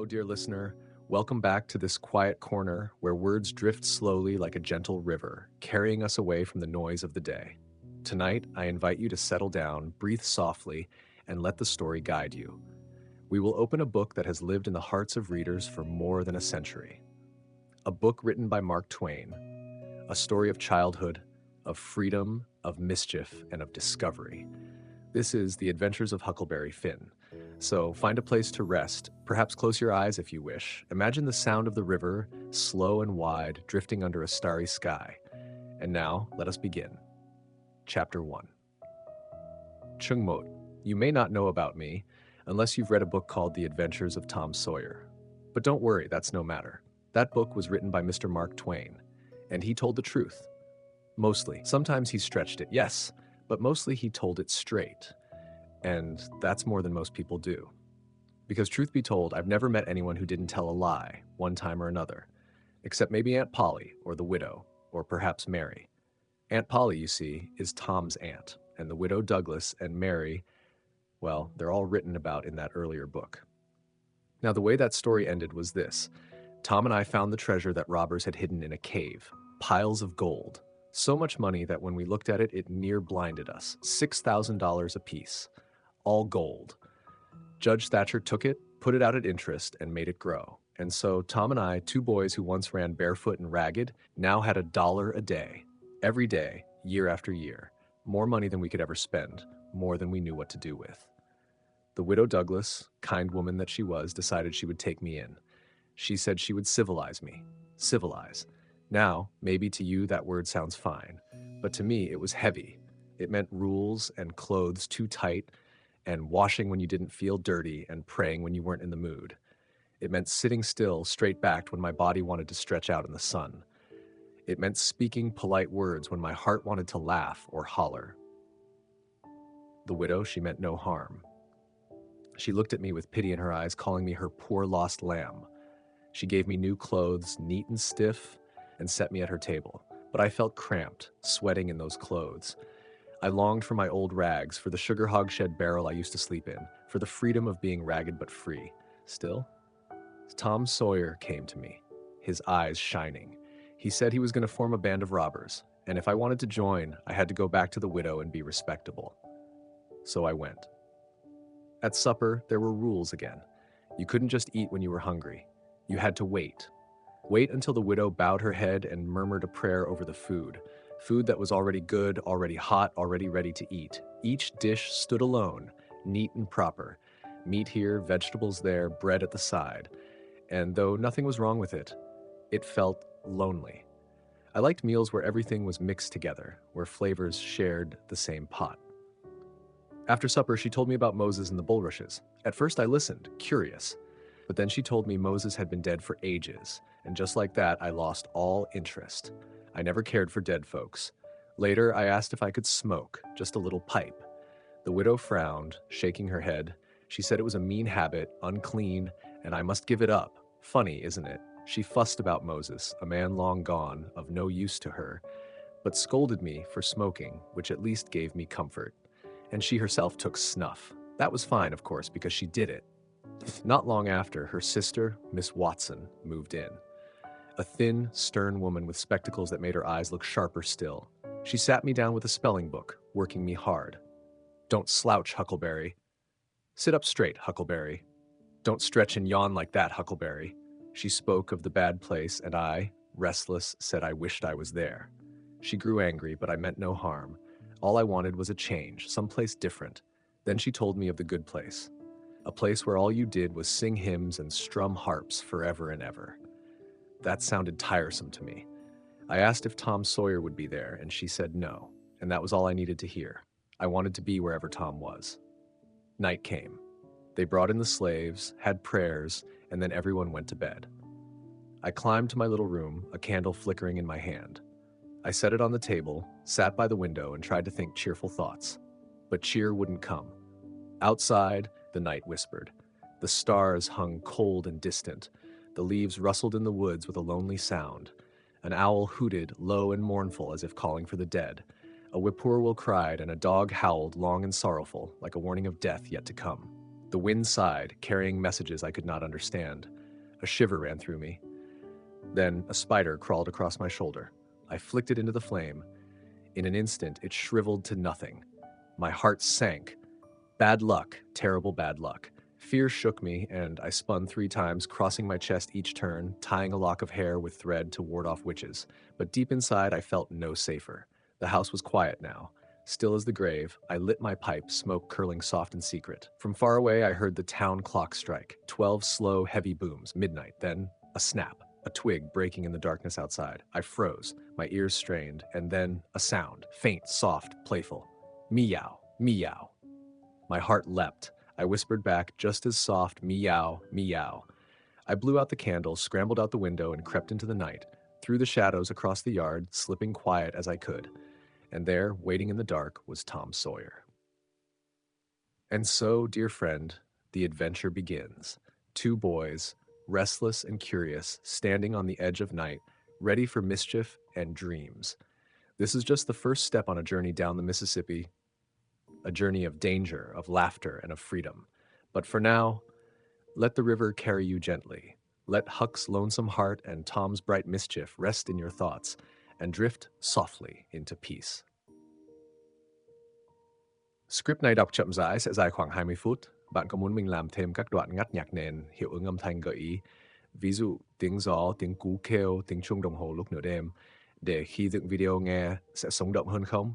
dear listener. Welcome back to this quiet corner where words drift slowly like a gentle river, carrying us away from the noise of the day. Tonight, I invite you to settle down, breathe softly, and let the story guide you. We will open a book that has lived in the hearts of readers for more than a century. A book written by Mark Twain, a story of childhood, of freedom, of mischief, and of discovery. This is The Adventures of Huckleberry Finn. So find a place to rest, perhaps close your eyes if you wish. Imagine the sound of the river, slow and wide, drifting under a starry sky. And now, let us begin. Chapter 1. Chungmot, you may not know about me, unless you've read a book called The Adventures of Tom Sawyer. But don't worry, that's no matter. That book was written by Mr. Mark Twain, and he told the truth. Mostly. Sometimes he stretched it, yes, but mostly he told it straight. And that's more than most people do. Because truth be told, I've never met anyone who didn't tell a lie, one time or another. Except maybe Aunt Polly, or the widow, or perhaps Mary. Aunt Polly, you see, is Tom's aunt, and the widow Douglas and Mary, well, they're all written about in that earlier book. Now, the way that story ended was this. Tom and I found the treasure that robbers had hidden in a cave. Piles of gold. So much money that when we looked at it, it near blinded us. $6,000 apiece. All gold. Judge Thatcher took it, put it out at interest, and made it grow. And so Tom and I, two boys who once ran barefoot and ragged, now had $1 a day. Every day, year after year. More money than we could ever spend. More than we knew what to do with. The widow Douglas, kind woman that she was, decided she would take me in. She said she would civilize me. Civilize. Now, maybe to you that word sounds fine. But to me, it was heavy. It meant rules and clothes too tight, and washing when you didn't feel dirty, and praying when you weren't in the mood. It meant sitting still, straight-backed when my body wanted to stretch out in the sun. It meant speaking polite words when my heart wanted to laugh or holler. The widow, she meant no harm. She looked at me with pity in her eyes, calling me her poor lost lamb. She gave me new clothes, neat and stiff, and set me at her table. But I felt cramped, sweating in those clothes. I longed for my old rags, for the sugar hogshed barrel I used to sleep in, for the freedom of being ragged but free. Still, Tom Sawyer came to me, his eyes shining. He said he was going to form a band of robbers, and if I wanted to join, I had to go back to the widow and be respectable. So I went. At supper, there were rules again. You couldn't just eat when you were hungry. You had to wait. Wait until the widow bowed her head and murmured a prayer over the food. Food that was already good, already hot, already ready to eat. Each dish stood alone, neat and proper. Meat here, vegetables there, bread at the side. And though nothing was wrong with it, it felt lonely. I liked meals where everything was mixed together, where flavors shared the same pot. After supper, she told me about Moses and the bulrushes. At first I listened, curious. But then she told me Moses had been dead for ages, and just like that, I lost all interest. I never cared for dead folks. Later, I asked if I could smoke, just a little pipe. The widow frowned, shaking her head. She said it was a mean habit, unclean, and I must give it up. Funny, isn't it? She fussed about Moses, a man long gone, of no use to her, but scolded me for smoking, which at least gave me comfort. And she herself took snuff. That was fine, of course, because she did it. Not long after, her sister, Miss Watson, moved in. A thin, stern woman with spectacles that made her eyes look sharper still. She sat me down with a spelling book, working me hard. Don't slouch, Huckleberry. Sit up straight, Huckleberry. Don't stretch and yawn like that, Huckleberry. She spoke of the bad place, and I, restless, said I wished I was there. She grew angry, but I meant no harm. All I wanted was a change, someplace different. Then she told me of the good place. A place where all you did was sing hymns and strum harps forever and ever. That sounded tiresome to me. I asked if Tom Sawyer would be there, and she said no, and that was all I needed to hear. I wanted to be wherever Tom was. Night came. They brought in the slaves, had prayers, and then everyone went to bed. I climbed to my little room, a candle flickering in my hand. I set it on the table, sat by the window, and tried to think cheerful thoughts. But cheer wouldn't come. Outside, the night whispered. The stars hung cold and distant. The leaves rustled in the woods with a lonely sound. An owl hooted, low and mournful, as if calling for the dead. A whippoorwill cried, and a dog howled, long and sorrowful, like a warning of death yet to come. The wind sighed, carrying messages I could not understand. A shiver ran through me. Then a spider crawled across my shoulder. I flicked it into the flame. In an instant, it shriveled to nothing. My heart sank. Bad luck, terrible bad luck. Fear shook me, and I spun 3 times, crossing my chest each turn, tying a lock of hair with thread to ward off witches. But deep inside, I felt no safer. The house was quiet now. Still as the grave, I lit my pipe, smoke curling soft and secret. From far away, I heard the town clock strike. 12 slow, heavy booms, midnight, then a snap. A twig breaking in the darkness outside. I froze, my ears strained, and then a sound, faint, soft, playful. Meow, meow. My heart leapt. I whispered back just as soft, meow, meow. I blew out the candle, scrambled out the window, and crept into the night, through the shadows across the yard, slipping quiet as I could. And there, waiting in the dark, was Tom Sawyer. And so, dear friend, the adventure begins. 2 boys, restless and curious, standing on the edge of night, ready for mischief and dreams. This is just the first step on a journey down the Mississippi, a journey of danger, of laughter, and of freedom. But for now, let the river carry you gently. Let Huck's lonesome heart and Tom's bright mischief rest in your thoughts and drift softly into peace. Script này đọc chậm rãi sẽ dài khoảng 20 phút. Bạn có muốn mình làm thêm các đoạn ngắt nhạc nền, hiệu ứng âm thanh gợi ý, ví dụ tiếng gió, tiếng cú kêu, tiếng chuông đồng hồ lúc nửa đêm, để khi dựng video nghe sẽ sống động hơn không?